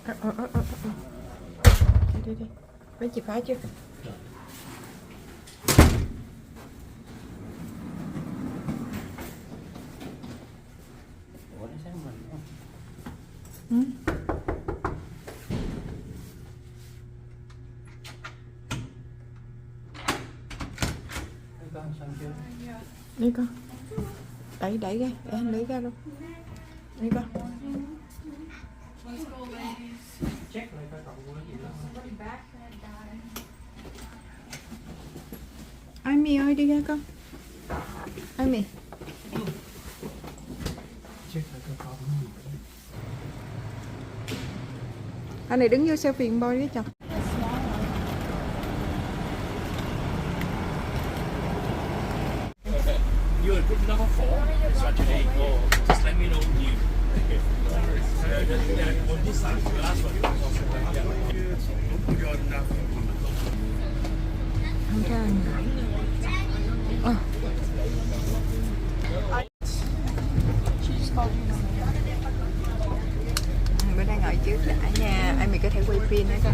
Đi. Lấy chìa khóa chưa? Ừ. Đi con. Đẩy ra, để anh lấy ra luôn. Đi con. Ai mì ơi, đi ra con. Ai mì. Anh này đứng vô selfie boy với chồng. You are group number 4. So today, just let me know you. On this side, the last one. Không ra anh. Bữa nay ngồi trước đã nha. Anh mình có thể quay phim nữa coi.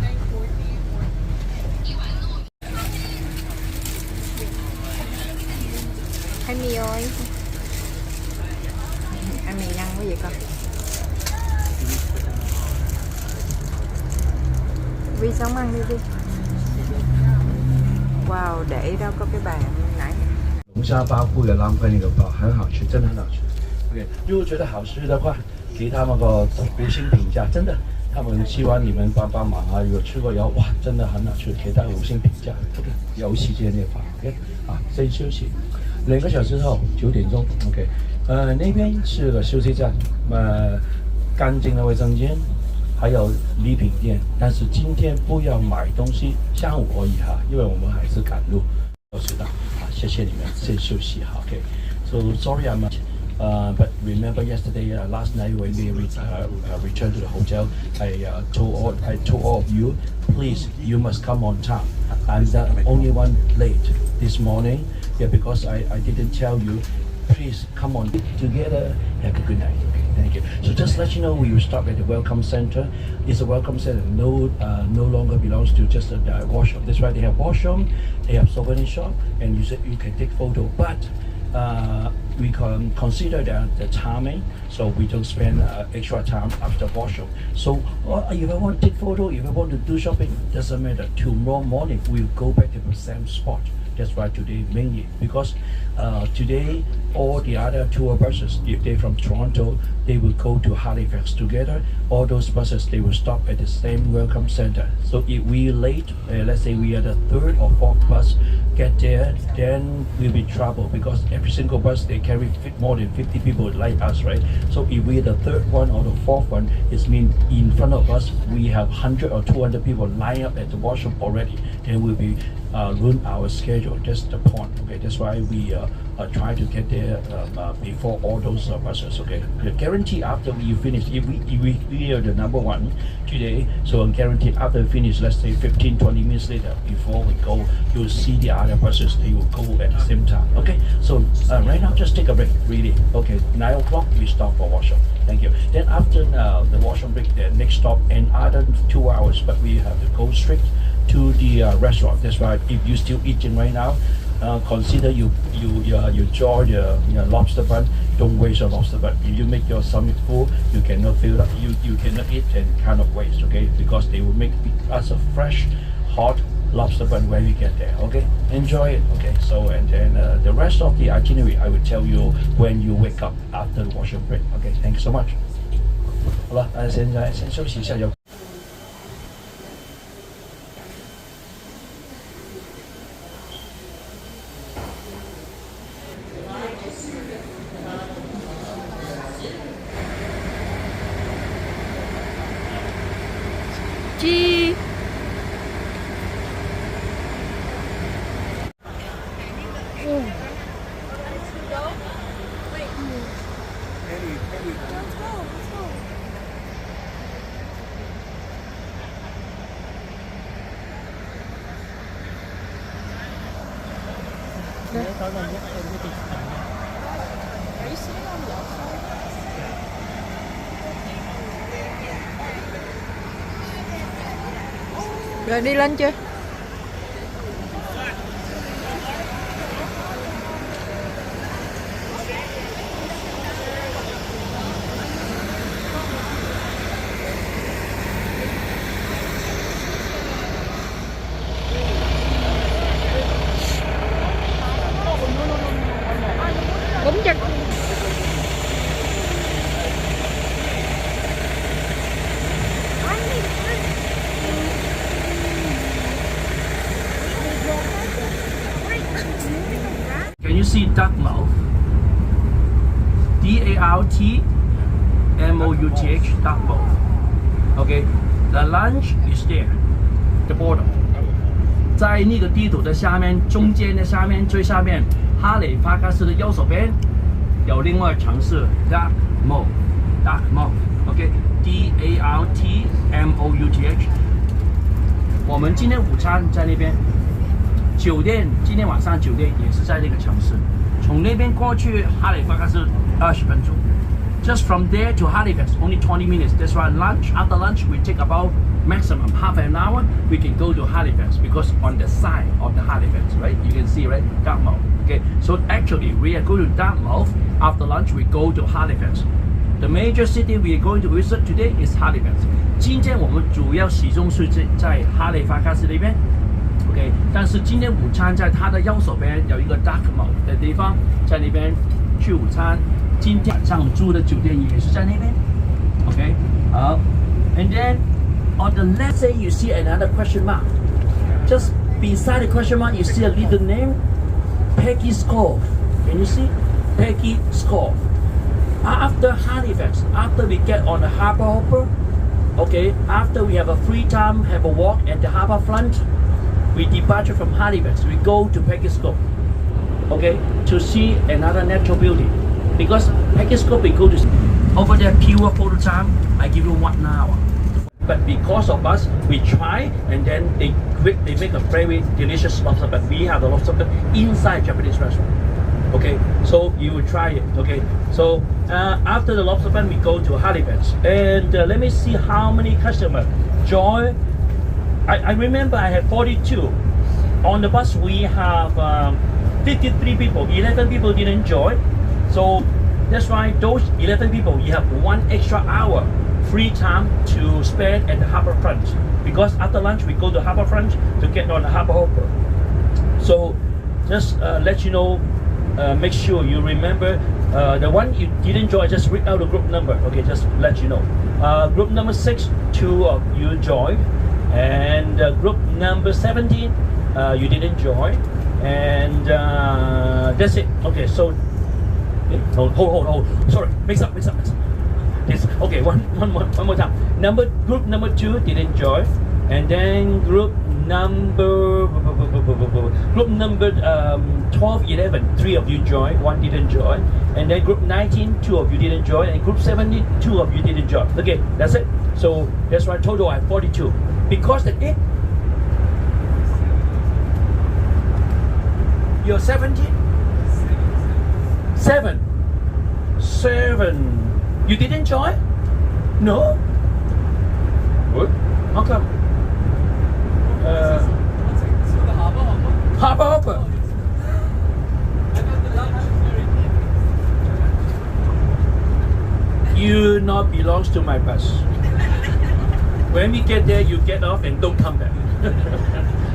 Anh mì ơi. Anh mì nhăn quá vậy con. Vi sống ăn đi Vi. Wow, để đâu có cái bàn nãy. 龙虾包铺的浪费那个包很好吃，真的很好吃。OK， 如果觉得好吃的话，给他们个5星评价，真的，他们希望你们帮忙啊。如果吃过以后，哇，真的很好吃，给他5星评价。OK， 有时间的话 ，OK， 啊，先休息2个小时后9点钟 ，OK， 那边是个休息站，干净的卫生间。还有礼品店，但是今天不要买东西，下午而已哈，因为我们还是赶路，都知道。好，谢谢你们，先休息哈。OK， so sorry I'm but remember yesterday, last night when we returned to the hotel, I told all of you, please, you must come on time. I'm the only one late this morning, yeah, because I didn't tell you. Please come on together. Have a good night. Okay, thank you. So just let you know, we will stop at the welcome center. It's a welcome center. No longer belongs to just a washroom. That's why they have washroom, they have souvenir shop, and you can take photo. But we can consider the timing, so we don't spend extra time after washroom. So if I want to take photo, if I want to do shopping, doesn't matter. Tomorrow morning we'll go back to the same spot. That's why today mainly because today all the other tour buses, if they're from Toronto, they will go to Halifax together. All those buses, they will stop at the same welcome center. So if we late, let's say we are the 3rd or 4th bus get there, then we'll be trouble because every single bus they carry more than 50 people like us, right? So if we're the 3rd one or the 4th one, it means in front of us we have 100 or 200 people lined up at the washroom already. Then we'll be ruin our schedule. That's the point. Okay, that's why we try to get there before all those buses. Okay, the guarantee after we finish, if we are the number 1 today, so I'm guaranteed after we finish, let's say 15-20 minutes later, before we go, you'll see the other buses. They will go at the same time. Okay, so right now just take a break. Really. Okay, 9 o'clock we stop for washroom. Thank you. Then after the washroom break, the next stop another 2 hours, but we have to go straight to the restaurant. That's why if you still eating right now, consider you enjoy your lobster bun. Don't waste your lobster bun. If you make your stomach full, you cannot fill up. You cannot eat and kind of waste. Okay, because they will make us a fresh, hot lobster bun when we get there. Okay, enjoy it. Okay, so and then the rest of the itinerary I will tell you when you wake up after the washroom break. Okay, thank you so much. 好了，现在先休息一下就。Chi. Tối nay dắt em cái tiệc tặng. Are you sitting on the outside? Rồi đi lên chưa? Bún chân. Can you see duck mouth? D-A-R-T-M-O-U-T-H, duck mouth. Okay, the lunch is there, the border. 在那个地图的下面，中间的下面，最下面，哈利法克斯的右手边有另外城市 duck mouth，duck mouth。OK，D-A-R-T-M-O-U-T-H。我们今天午餐在那边。酒店今天晚上酒店也是在那个城市，从那边过去哈利法克斯20分钟。Just from there to Halifax, only 20 minutes. That's why lunch. After lunch, we take about maximum half an hour. We can go to Halifax because on the side of the Halifax, right? You can see, right? Dartmouth. Okay. So actually, we are going to Dartmouth. After lunch, we go to Halifax. The major city we are going to visit today is Halifax. 今天我们主要始终是在哈利法克斯那边。OK， 但是今天午餐在它的右手边有一个 Dartmouth 的地方，在那边去午餐。今天晚上住的酒店也是在那边。OK， 好。And then on the left side you see another question mark. Just beside the question mark you see a little name, Peggy Scove. Can you see? Peggy Scove. After Halifax, after we get on the harbour hopper, okay, after we have a free time, have a walk at the harbour front. We departure from Halifax. We go to Peggy's Cove, okay, to see another natural beauty. Because Peggy's Cove we go to over there pure photo time. I give you 1 hour. But because of us, we try and then they make a very delicious lobster. But we have the lobster inside Japanese restaurant. Okay, so you will try it. Okay, so after the lobster we go to Halifax and let me see how many customers join. I remember I had 42. On the bus we have 53 people. 11 people didn't join. So that's why those 11 people, you have 1 extra hour free time to spend at the harbour front. Because after lunch we go to harbour front to get on the harbour hopper. So just let you know, make sure you remember the one you didn't join, just read out the group number. Okay, just let you know. Group number 6, 2 of you joined. And group number 17, you didn't join, and that's it. Okay, so hold. Sorry, mix up. This okay. One more time. Group number 2 didn't join, and then group number 12, 11, 3 of you joined, 1 didn't join, and then group 19, 2 of you didn't join, and group 17, 2 of you didn't join. Okay, that's it. So that's why total I have 42. Because the eight, you're 17? 7. You didn't join? No? What? How come? Harbour hopper. You not belongs to my bus. When we get there, you get off and don't come back.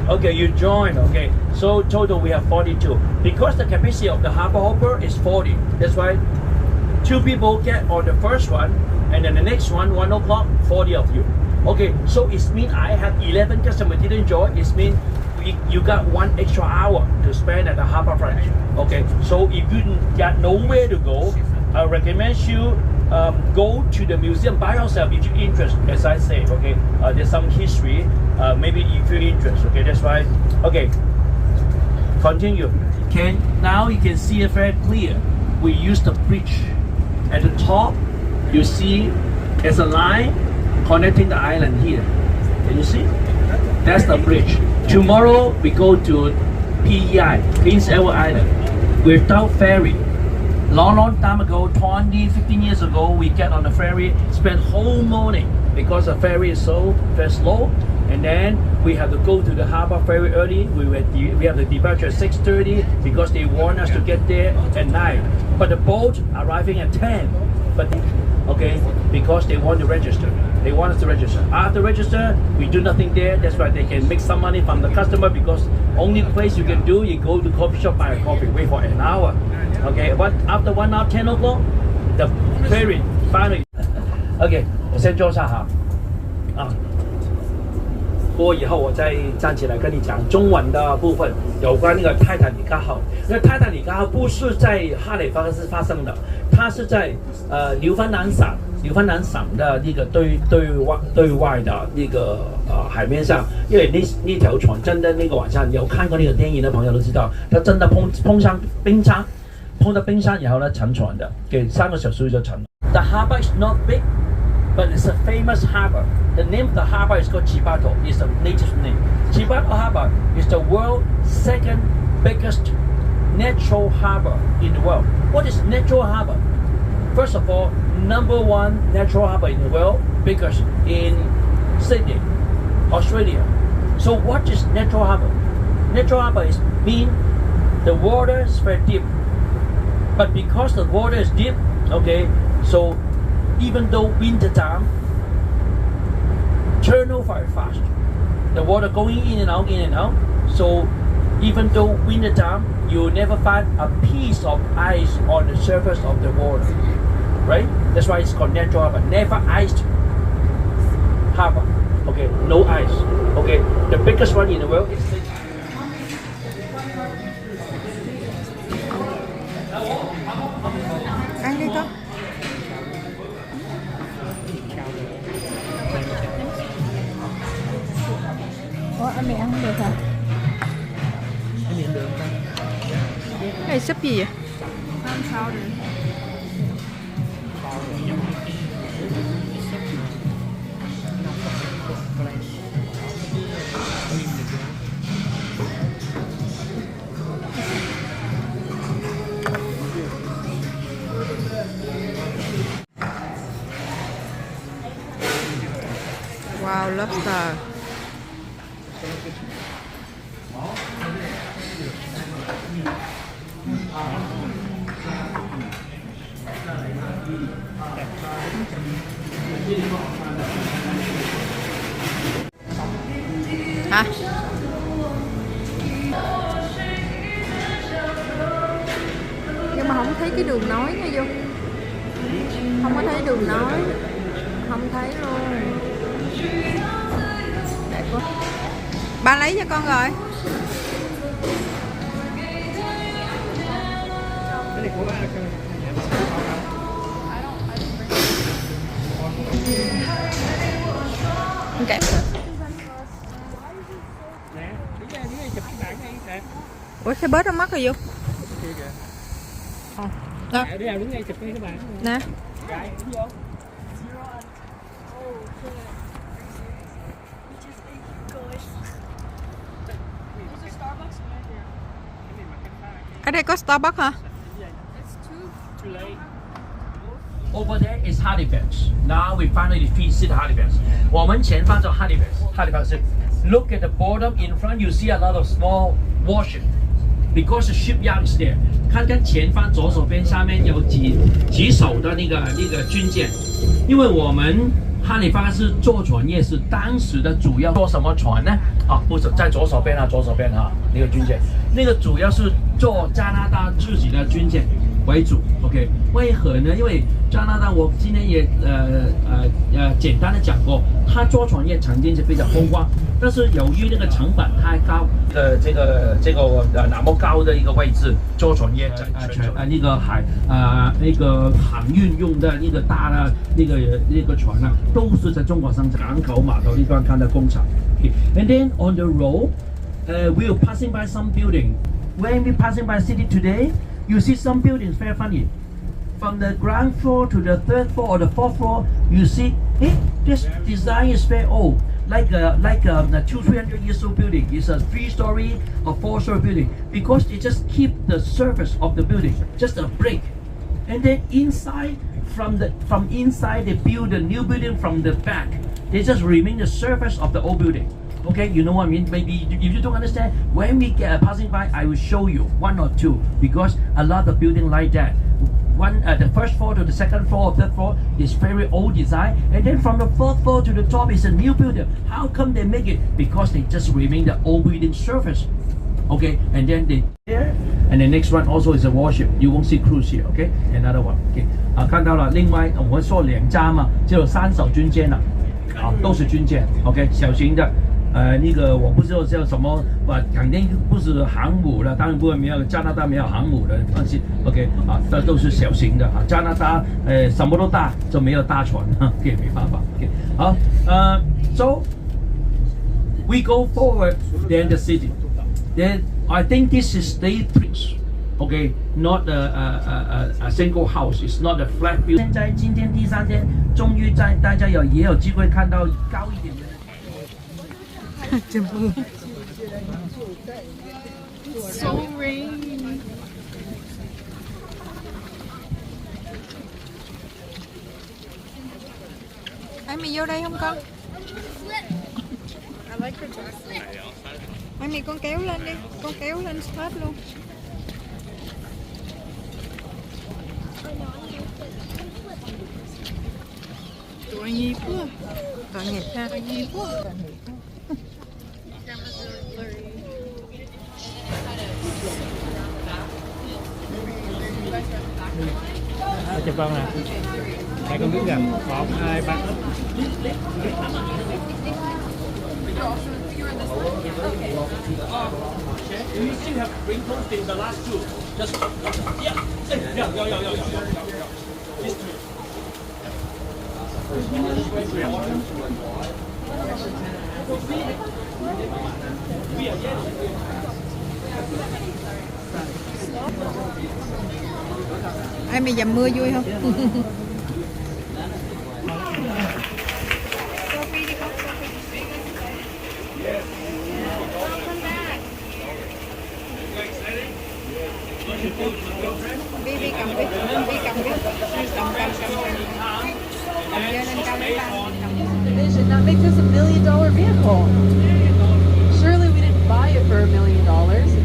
Okay, you join. Okay, so total we have 42. Because the capacity of the harbour hopper is 40. That's why 2 people get on the first one, and then the next one, 1 o'clock, 40 of you. Okay, so it means I have 11 customers didn't join. It means you got 1 extra hour to spend at the harbour front. Okay, so if you got nowhere to go, I recommend you go to the museum by yourself if you're interested. As I say, okay, there's some history. Maybe if you're interested. Okay, that's why. Okay, continue. Now you can see it very clear. We use the bridge. At the top, you see there's a line connecting the island here. Can you see? That's the bridge. Tomorrow we go to PEI, Prince Edward Island, without ferry. Long time ago, 20, 15 years ago, we get on the ferry, spend whole morning because the ferry is so very slow. And then we have to go to the harbor very early. We have the departure at 6:30 because they want us to get there at 9. But the boat arriving at 10. But okay, because they want to register. They want us to register. After register, we do nothing there. That's why they can make some money from the customer because only place you can do, you go to coffee shop, buy a coffee, wait for an hour. Okay, but after 1 hour, 10 o'clock, the ferry finally. OK， 我先坐下哈。过以后我再站起来跟你讲中文的部分，有关那个泰坦尼克号。那泰坦尼克号不是在哈利法克斯发生的，它是在纽芬兰省的那个对外的那个海面上，因为那条船真的那个晚上有看过那个电影的朋友都知道，它真的碰上冰山，碰到冰山然后呢沉船的，给3个小时就沉了。The harbor is not big, but it's a famous harbor. The name of the harbor is called Chibato. It's a native name. Chibato Harbor is the world's second biggest natural harbor in the world. What is natural harbor? First of all, number 1 natural harbor in the world, biggest in Sydney, Australia. So what is natural harbor? Natural harbor mean the water is very deep. But because the water is deep, okay, so even though winter time, turn over very fast. The water going in and out. So even though winter time, you'll never find a piece of ice on the surface of the water. Right? That's why it's called natural harbor. Never iced harbor. Okay, no ice. Okay, the biggest one in the world is Ăn đi con. Ủa, mẹ ăn không được hả? Cái miệng được không? Cái này súp gì vậy? Wow, lobster. Hả? Nhưng mà không thấy cái đường nối nha Dung. Không có thấy đường nối. Không thấy luôn. Đẹp quá. Ba lấy cho con rồi. Cái này của ba Không kẹp. nè, đứng đây chụp cái bạn này nè. Ủa cái bớt nó mất rồi Dung. Kia kìa. Đó. Đi nào đứng đây chụp cái bạn. Nè. Chạy đứng vô. Ở đây có Starbucks hả? Over there is Halifax. Now we finally visit Halifax. 我们前方就 Halifax. Look at the bottom in front. You see a lot of small warship because the shipyard is there. 看看前方左手边下面有几艘的那个军舰。因为我们哈利法克斯坐船业是当时的主要坐什么船呢？啊，不是在左手边哈，那个军舰，那个主要是坐加拿大自己的军舰为主。OK， 为何呢？因为加拿大我今天也简单的讲过，它坐船业曾经是非常风光，但是由于那个成本太高，这个那么高的一个位置，坐船业那个航运用的那个大的那个船呢，都是在中国生产。港口码头地方看到工厂。And then on the road, we are passing by some building. When we passing by city today, you see some buildings very funny. From the ground floor to the 3rd floor or the 4th floor, you see, this design is very old. Like a 200-300 years old building. It's a 3-story or 4-story building because they just keep the surface of the building, just a brick. And then inside, from inside, they build a new building from the back. they just remain the surface of the old building. Okay, you know what I mean? Maybe if you don't understand, when we get passing by, I will show you one or two, because a lot of building like that. One, the first floor to the second floor, third floor is very old design, and then from the fourth floor to the top is a new building. How come they make it? Because they just remain the old building surface. Okay, and then they there, and the next one also is a warship. You won't see cruise here. Okay, another one. Okay, 看到了。另外我们说2家嘛，就有3艘军舰了，都是军舰。OK， 小型的。那个我不知道叫什么，肯定不是航母了，当然不会没有加拿大没有航母的，放心。OK 这都是小型的加拿大什么都大，就没有大船OK 没办法。OK 好，so we go forward then the city, then I think this is state bridge. Okay, not a single house. It's not a flat building. 现在今天第3天，终于大家也有机会看到高一点的。So rainy. Ai mày vô đây không con? Ai mày con kéo lên đi, con kéo lên hết luôn. Tội nghiệp quá. Tội nghiệp ha. Tội nghiệp quá. Chụp con nè. Hai con biết gần 1, 2, 3. Do you still have wrinkles in the last two? Just yeah. These two. Ai mày dầm mưa vui không? Bi cầm cái Vision that makes this $1 million vehicle. Surely we didn't buy it for $1 million,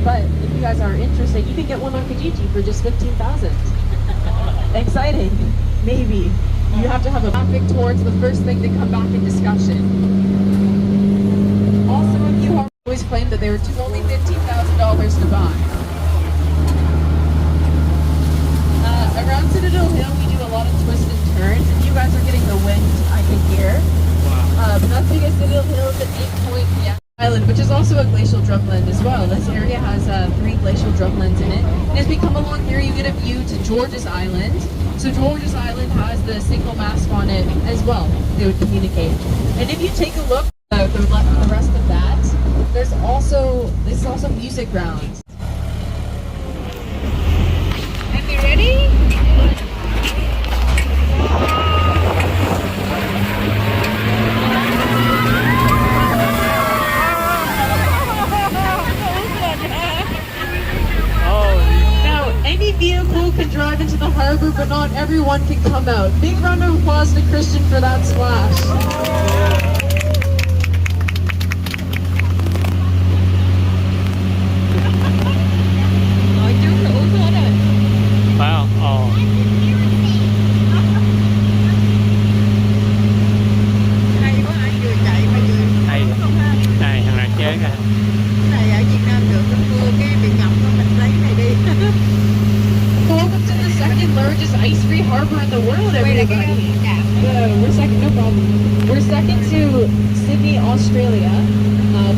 but if you guys are interested, you can get one on Kijiji for just $15,000. Exciting, maybe. You have to have a traffic towards the first thing to come back in discussion. Also, if you always claimed that they were only $15,000 to buy. Around Citadel Hill, we do a lot of twists and turns, and you guys are getting the wind, I can hear. Wow. But that's because Citadel Hill is an 8-point island, which is also a glacial drumlin as well. This area has 3 glacial drumlins in it. And as we come along here, you get a view to George's Island. So George's Island has the signal mast on it as well. They would communicate. And if you take a look at the rest of that, this is also music grounds. Are you ready? Any vehicle can drive into the harbor, but not everyone can come out. Big round of applause to Christian for that splash. Wow. Hay quá, anh vừa chạy mà vừa Hay. Này, thằng này chế kìa. này ở Việt Nam được cái mưa cái bị ngập mình lấy này đi. Welcome to the second largest ice-free harbor in the world, everybody. We're second, no problem. We're second to Sydney, Australia,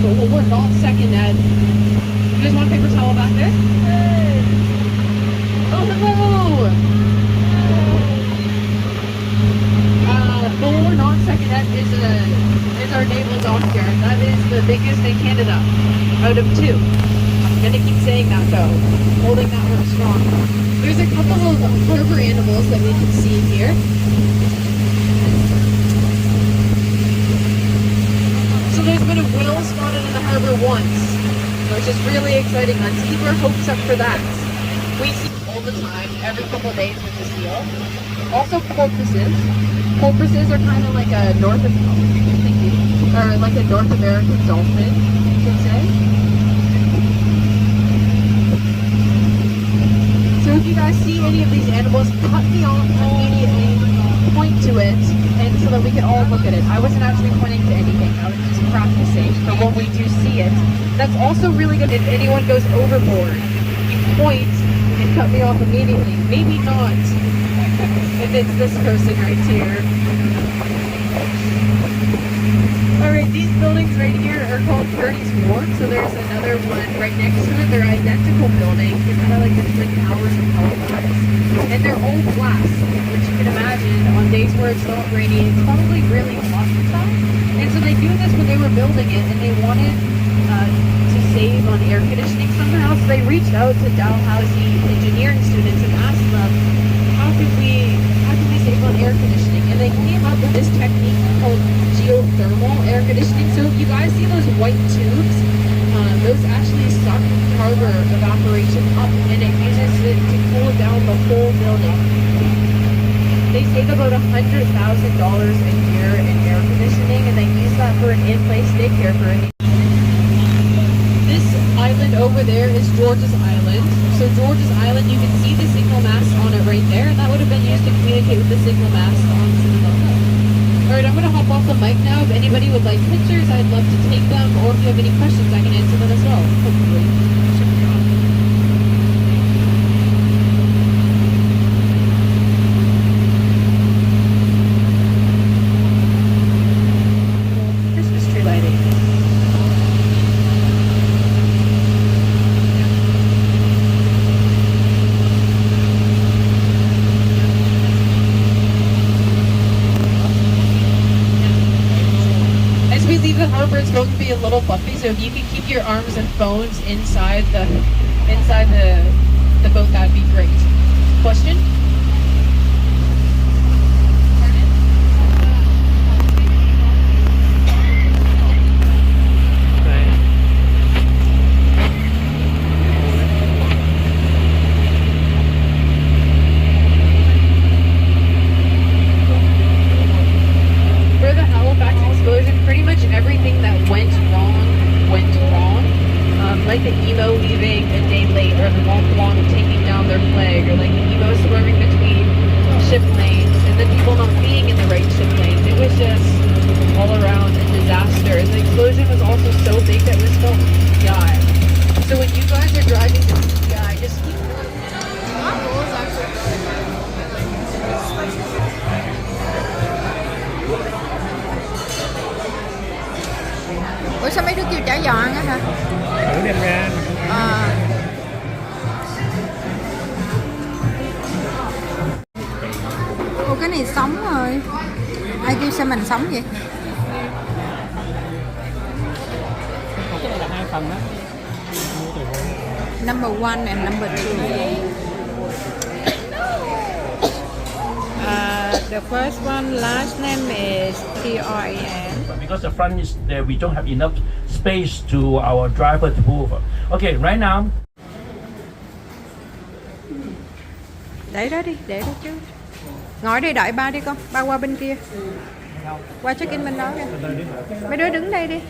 but we're not second at. You guys want a paper towel back there? Oh, hello. But what we're not second at is our naval dock here. That is the biggest in Canada out of 2. I'm gonna keep saying that though, holding that one strong. There's a couple of harbor animals that we can see here. So there's been a whale spotted in the harbor once, which is really exciting. Let's keep our hopes up for that. We see all the time, every couple of days with the seal. Also porpoises. Porpoises are kind of like a north of or like a North American dolphin, you could say. So if you guys see any of these animals, cut me off immediately, point to it, and so that we can all look at it. I wasn't actually pointing to anything, I was just practicing for when we do see it. That's also really good if anyone goes overboard. You point and cut me off immediately. Maybe not if it's this person right here. Alright, these buildings right here are called Purdy's Wharf, so there's another one right next to it. They're identical buildings. They're kind of like the Twin Towers of Halifax. And they're all glass, which you can imagine on days where it's not rainy, it's probably really hot outside. And so they do this when they were building it, and they wanted to save on air conditioning somehow. So they reached out to Dalhousie engineering students and asked them, how can we save on air conditioning? And they came up with this technique called geothermal air conditioning. So if you guys see those white tubes, those actually suck carbon evaporation up, and it uses it to cool down the whole building. They save about $100,000 a year in air conditioning, and they use that for an in-place daycare for any. This island over there is George's Island. So George's Island, you can see the signal mast on it right there, and that would have been used to communicate with the signal mast on Cinderella. Alright, I'm going to hop off the mic now. If anybody would like pictures, I'd love to take them, or if you have any questions, I can answer them as well, hopefully. It's going to be a little bumpy, so if you can keep your arms and phones inside the boat, that'd be great. Question? Everything that went wrong. Like the emo leaving a day late, or the Mont Blanc taking down their flag, or like the emo swerving between ship lanes, and the people not being in the right ship lanes. It was just all around a disaster. And the explosion was also so big that it was felt PI. So when you guys are driving to PI, just keep Ủa sao mấy đứa kêu chả giòn á hả? Thử đem ra. Ủa cái này sống rồi. Ai kêu sao mình sống vậy? Cái này là 2 phần đó. Number 1 and number 2. The first one, last name is T-R-A-N. Because the front is there, we don't have enough space to our driver to move. Okay, right now. Để đó đi, để đó chứ. Ngồi đi đợi ba đi con, ba qua bên kia. Qua check-in bên đó kìa. Mấy đứa đứng đây đi.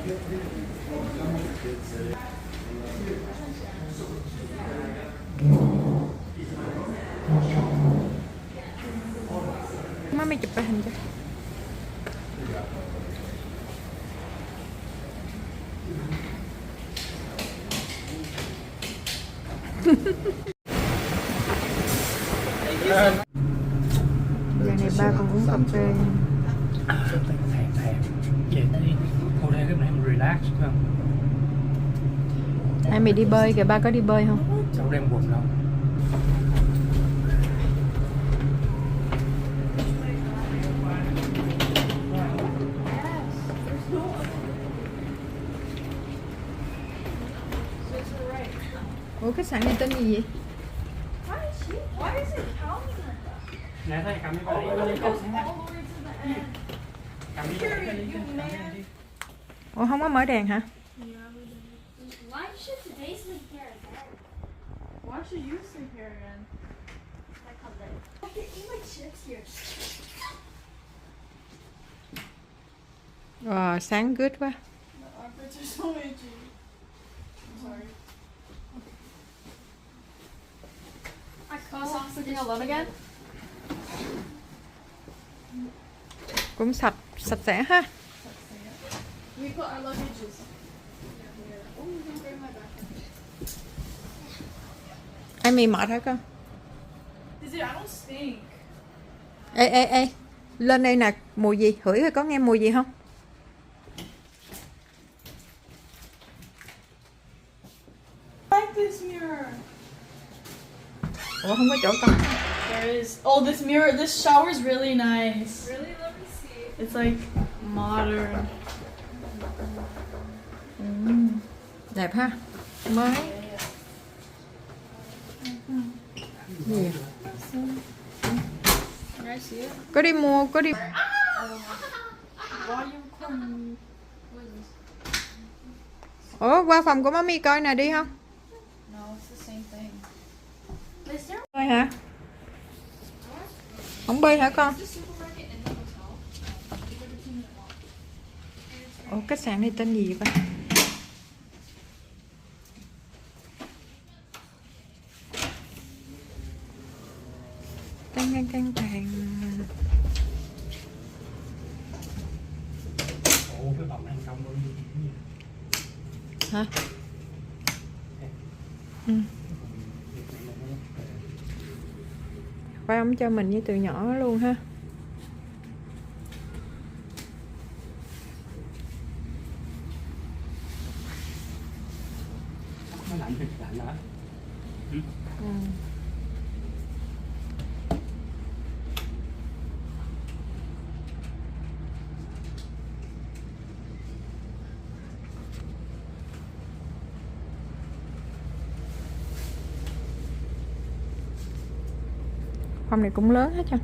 Má mày chụp hình cho. Giờ này ba còn uống cà phê. Thèm. Vậy đi. Cô đây cái này em relax phải không? Ai mày đi bơi kìa, ba có đi bơi không? Đâu đem quần đâu. Ủa khách sạn này tên gì vậy? Nè thấy cầm cái này. Ủa không có mở đèn hả? Why should they sleep here again? Why should you sleep here again? Like how they I can eat my chips here. Wow, sáng good quá. The armpits are so itchy. I'm sorry. I cut off Sleeping alone again? Cũng sạch sẽ ha. We put our luggages. Oh, you can bring my backpack. Amy mệt hả con? Dude, I don't stink. Ê, lên đây nè, mùi gì? Hửi coi có nghe mùi gì không? I like this mirror. Ủa không có chỗ con. There is. Oh, this mirror. This shower is really nice. Really? Let me see. It's like modern. Đẹp ha. Mới. Gì? Can I see it? Có đi mua, có đi. Why are you recording? What is this? Ủa qua phòng của mami coi nè, đi không? No, it's the same thing. Bơi hả? Không bơi hả con? Ủa khách sạn này tên gì vậy? Căng. Ủa cái phòng ăn công luôn. Hả? Ừ. Phải ông cho mình với từ nhỏ luôn ha. Nó lạnh hả? Ừ. Phòng này cũng lớn hết trơn.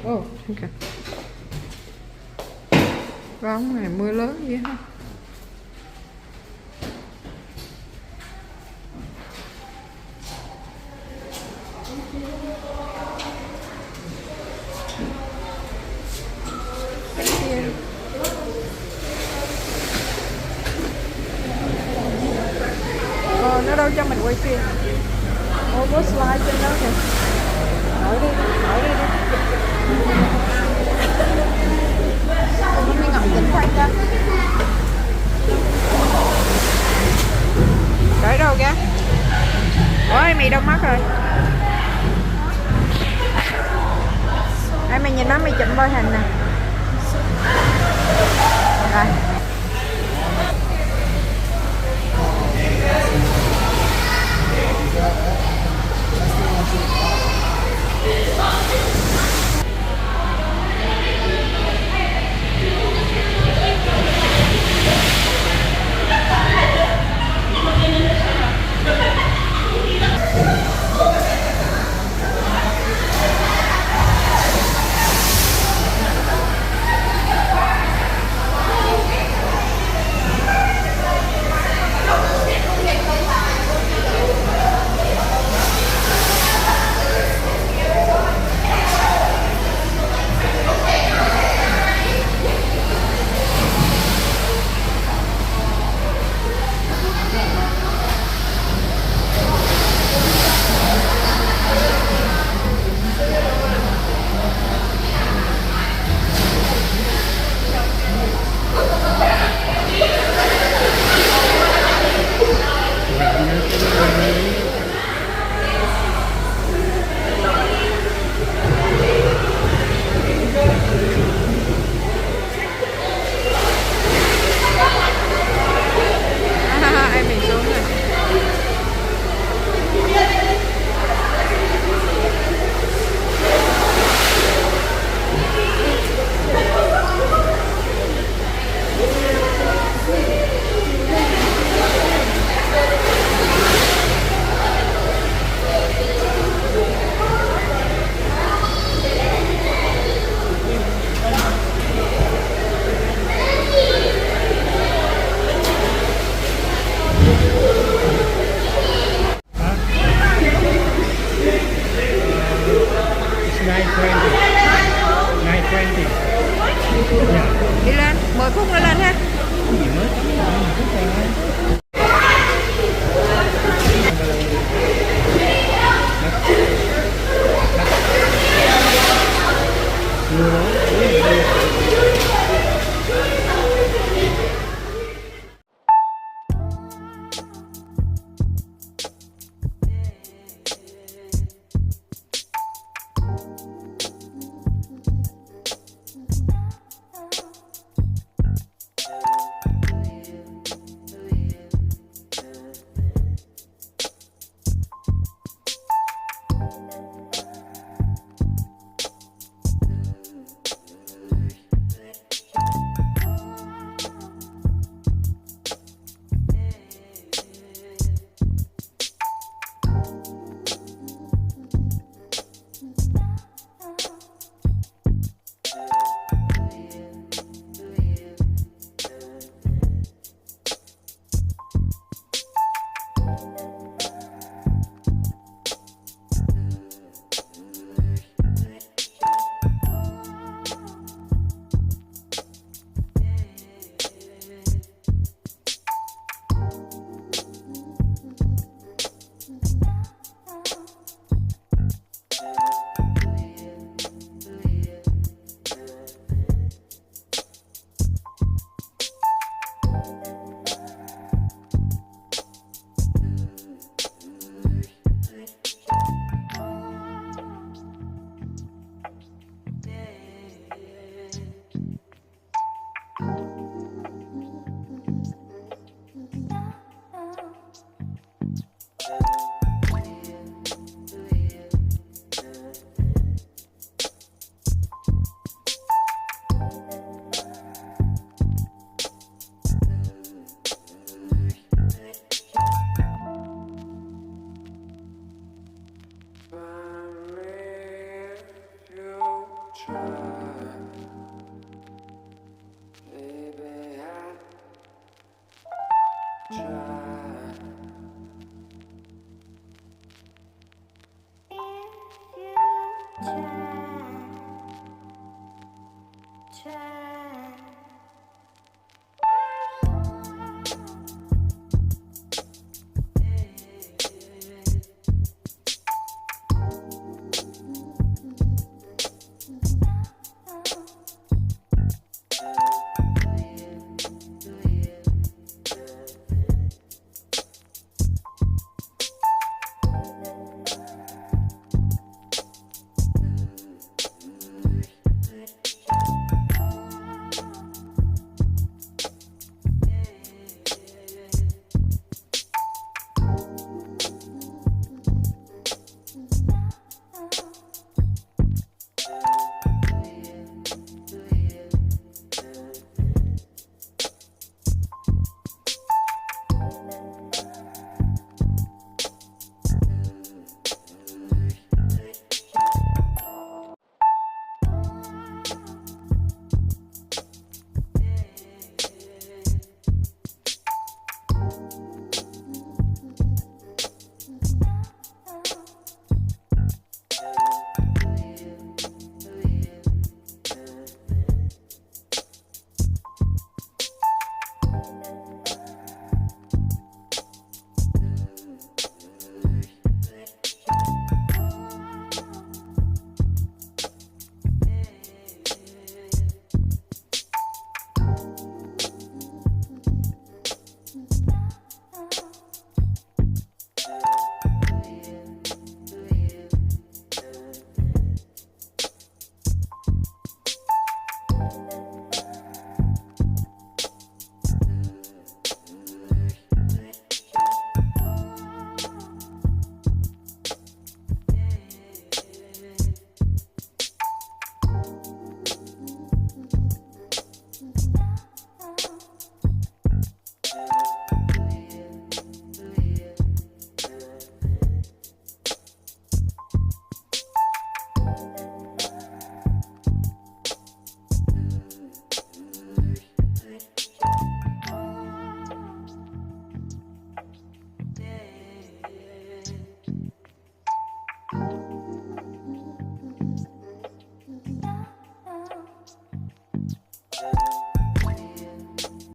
Oh, okay. Bóng này mưa lớn vậy ha. Nó đâu cho mình quay phim. Ô, có slide trên đó kìa. Hỏi đi. Mình ngậm chỉnh quay cho. Để đâu kìa? Ôi, mày đâu mất rồi. Đây, mày nhìn nó, mày chụm bơi hình nè. Rồi. 10 phút nữa lên ha. Gì mới cắm